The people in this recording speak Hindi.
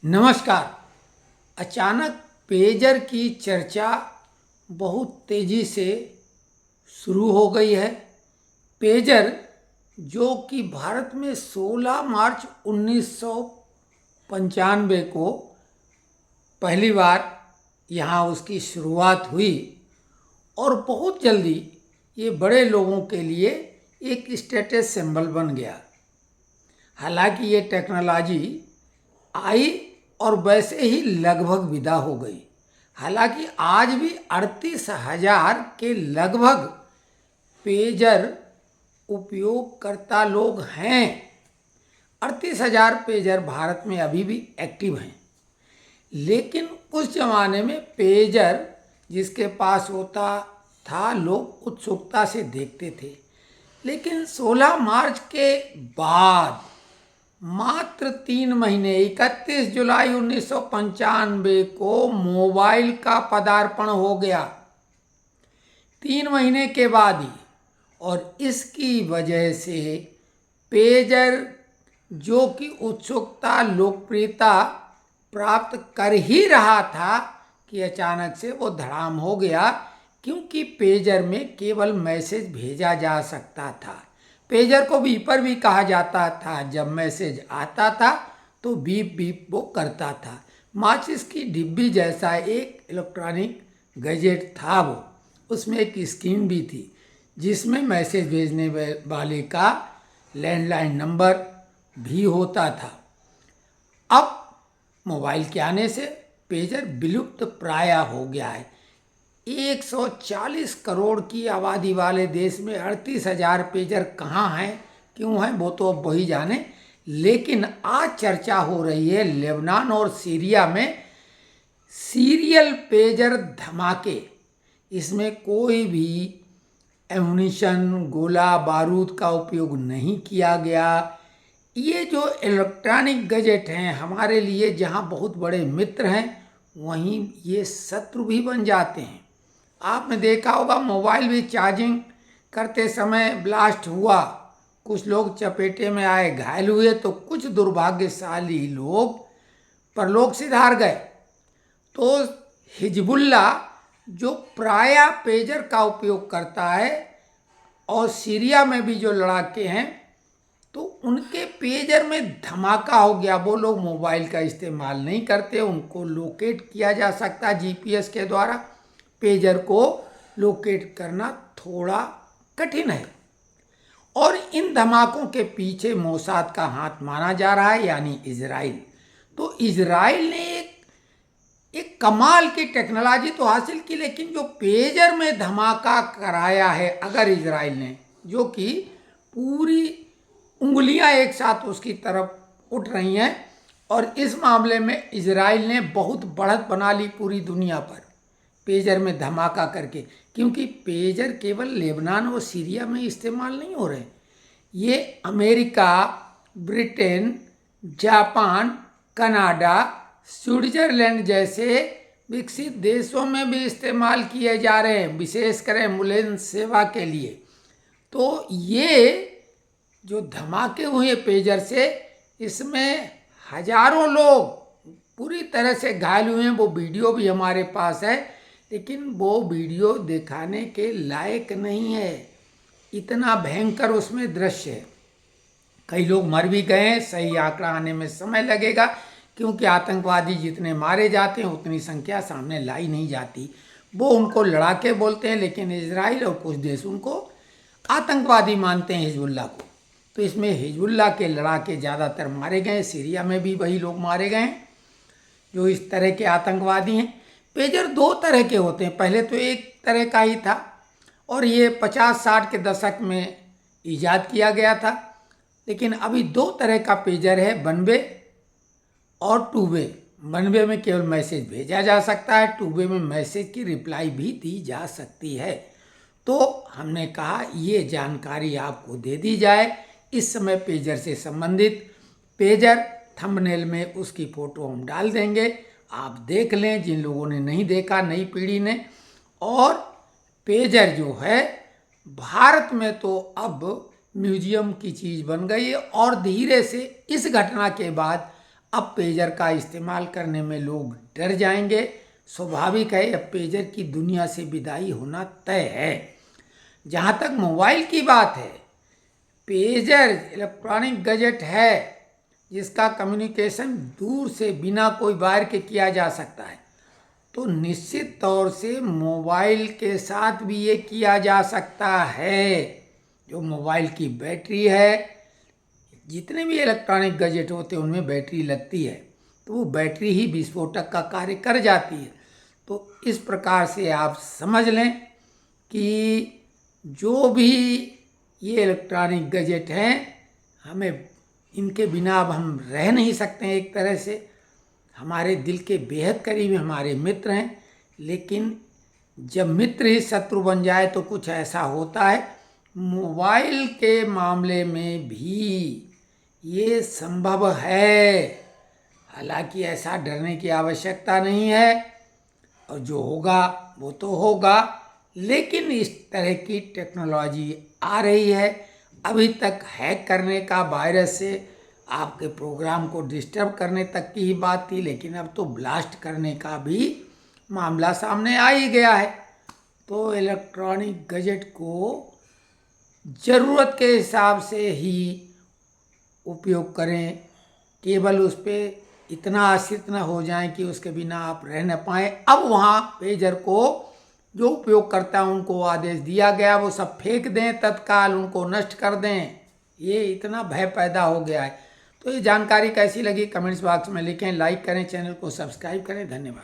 नमस्कार। अचानक पेजर की चर्चा बहुत तेजी से शुरू हो गई है। पेजर जो कि भारत में 16 मार्च 1995 को पहली बार यहाँ उसकी शुरुआत हुई और बहुत जल्दी ये बड़े लोगों के लिए एक स्टेटस सिंबल बन गया। हालांकि ये टेक्नोलॉजी आई और वैसे ही लगभग विदा हो गई। हालांकि आज भी 38,000 के लगभग पेजर उपयोगकर्ता लोग हैं। 38,000 पेजर भारत में अभी भी एक्टिव हैं। लेकिन उस जमाने में पेजर जिसके पास होता था लोग उत्सुकता से देखते थे। लेकिन 16 मार्च के बाद मात्र 3 महीने 31 जुलाई 1995 को मोबाइल का पदार्पण हो गया। 3 महीने के बाद ही, और इसकी वजह से पेजर जो कि उत्सुकता लोकप्रियता प्राप्त कर ही रहा था कि अचानक से वो धड़ाम हो गया, क्योंकि पेजर में केवल मैसेज भेजा जा सकता था। पेजर को बीपर भी कहा जाता था। जब मैसेज आता था तो बीप बीप वो करता था। माचिस की डिब्बी जैसा एक इलेक्ट्रॉनिक गैजेट था वो। उसमें एक स्क्रीन भी थी जिसमें मैसेज भेजने वाले का लैंडलाइन नंबर भी होता था। अब मोबाइल के आने से पेजर विलुप्त प्राय हो गया है। 140 करोड़ की आबादी वाले देश में 38,000 पेजर कहाँ हैं, क्यों हैं, वो तो अब वही जाने। लेकिन आज चर्चा हो रही है लेबनान और सीरिया में सीरियल पेजर धमाके। इसमें कोई भी एमुनिशन गोला बारूद का उपयोग नहीं किया गया। ये जो इलेक्ट्रॉनिक गैजेट हैं हमारे लिए जहाँ बहुत बड़े मित्र हैं वहीं ये शत्रु भी बन जाते हैं। आपने देखा होगा मोबाइल भी चार्जिंग करते समय ब्लास्ट हुआ, कुछ लोग चपेटे में आए, घायल हुए, तो कुछ दुर्भाग्यशाली लोग परलोक सिधार गए। तो हिजबुल्ला जो प्राय पेजर का उपयोग करता है और सीरिया में भी जो लड़ाके हैं तो उनके पेजर में धमाका हो गया। वो लोग मोबाइल का इस्तेमाल नहीं करते, उनको लोकेट किया जा सकता जीपीएस के द्वारा। पेजर को लोकेट करना थोड़ा कठिन है और इन धमाकों के पीछे मोसाद का हाथ माना जा रहा है, यानी इजराइल। तो इजराइल ने एक कमाल की टेक्नोलॉजी तो हासिल की, लेकिन जो पेजर में धमाका कराया है अगर इजराइल ने, जो कि पूरी उंगलियां एक साथ उसकी तरफ उठ रही हैं, और इस मामले में इजराइल ने बहुत बढ़त बना ली पूरी दुनिया पर पेजर में धमाका करके। क्योंकि पेजर केवल लेबनान और सीरिया में इस्तेमाल नहीं हो रहे, ये America, Britain, Japan, Canada, Switzerland जैसे विकसित देशों में भी इस्तेमाल किए जा रहे हैं, विशेषकर एम्बुलेंस सेवा के लिए। तो ये जो धमाके हुए पेजर से, इसमें हजारों लोग पूरी तरह से घायल हुए हैं। वो वीडियो भी हमारे पास है, लेकिन वो वीडियो दिखाने के लायक नहीं है, इतना भयंकर उसमें दृश्य है। कई लोग मर भी गए हैं, सही आंकड़ा आने में समय लगेगा, क्योंकि आतंकवादी जितने मारे जाते हैं उतनी संख्या सामने लाई नहीं जाती। वो उनको लड़ाके बोलते हैं, लेकिन इजराइल और कुछ देश उनको आतंकवादी मानते हैं, हिजबुल्ला को। तो इसमें हिजबुल्ला के लड़ाके ज़्यादातर मारे गए। सीरिया में भी वही लोग मारे गए जो इस तरह के आतंकवादी हैं। पेजर 2 तरह के होते हैं, पहले तो एक तरह का ही था और ये 50-60 के दशक में ईजाद किया गया था। लेकिन अभी 2 तरह का पेजर है, 1 वे और 2 वे। 1 वे में केवल मैसेज भेजा जा सकता है, 2 वे में मैसेज की रिप्लाई भी दी जा सकती है। तो हमने कहा ये जानकारी आपको दे दी जाए। इस समय पेजर से संबंधित पेजर थंबनेल में उसकी फ़ोटो हम डाल देंगे, आप देख लें जिन लोगों ने नहीं देखा, नई पीढ़ी ने। और पेजर जो है भारत में तो अब म्यूजियम की चीज़ बन गई है, और धीरे से इस घटना के बाद अब पेजर का इस्तेमाल करने में लोग डर जाएंगे। स्वाभाविक है, अब पेजर की दुनिया से विदाई होना तय है। जहाँ तक मोबाइल की बात है, पेजर इलेक्ट्रॉनिक गैजेट है जिसका कम्युनिकेशन दूर से बिना कोई वायर के किया जा सकता है। तो निश्चित तौर से मोबाइल के साथ भी ये किया जा सकता है। जो मोबाइल की बैटरी है, जितने भी इलेक्ट्रॉनिक गैजेट होते हैं उनमें बैटरी लगती है, तो वो बैटरी ही विस्फोटक का कार्य कर जाती है। तो इस प्रकार से आप समझ लें कि जो भी ये इलेक्ट्रॉनिक गैजेट हैं, हमें इनके बिना अब हम रह नहीं सकते हैं। एक तरह से हमारे दिल के बेहद करीब हमारे मित्र हैं, लेकिन जब मित्र ही शत्रु बन जाए तो कुछ ऐसा होता है। मोबाइल के मामले में भी ये संभव है। हालांकि ऐसा डरने की आवश्यकता नहीं है, और जो होगा वो तो होगा, लेकिन इस तरह की टेक्नोलॉजी आ रही है। अभी तक हैक करने का, वायरस से आपके प्रोग्राम को डिस्टर्ब करने तक की ही बात थी, लेकिन अब तो ब्लास्ट करने का भी मामला सामने आ ही गया है। तो इलेक्ट्रॉनिक गैजेट को ज़रूरत के हिसाब से ही उपयोग करें, केवल उस पर इतना आश्रित न हो जाएं कि उसके बिना आप रह न पाएँ। अब वहाँ पेजर को जो उपयोगकर्ता उनको आदेश दिया गया वो सब फेंक दें, तत्काल उनको नष्ट कर दें। ये इतना भय पैदा हो गया है। तो ये जानकारी कैसी लगी कमेंट्स बॉक्स में लिखें, लाइक करें, चैनल को सब्सक्राइब करें। धन्यवाद।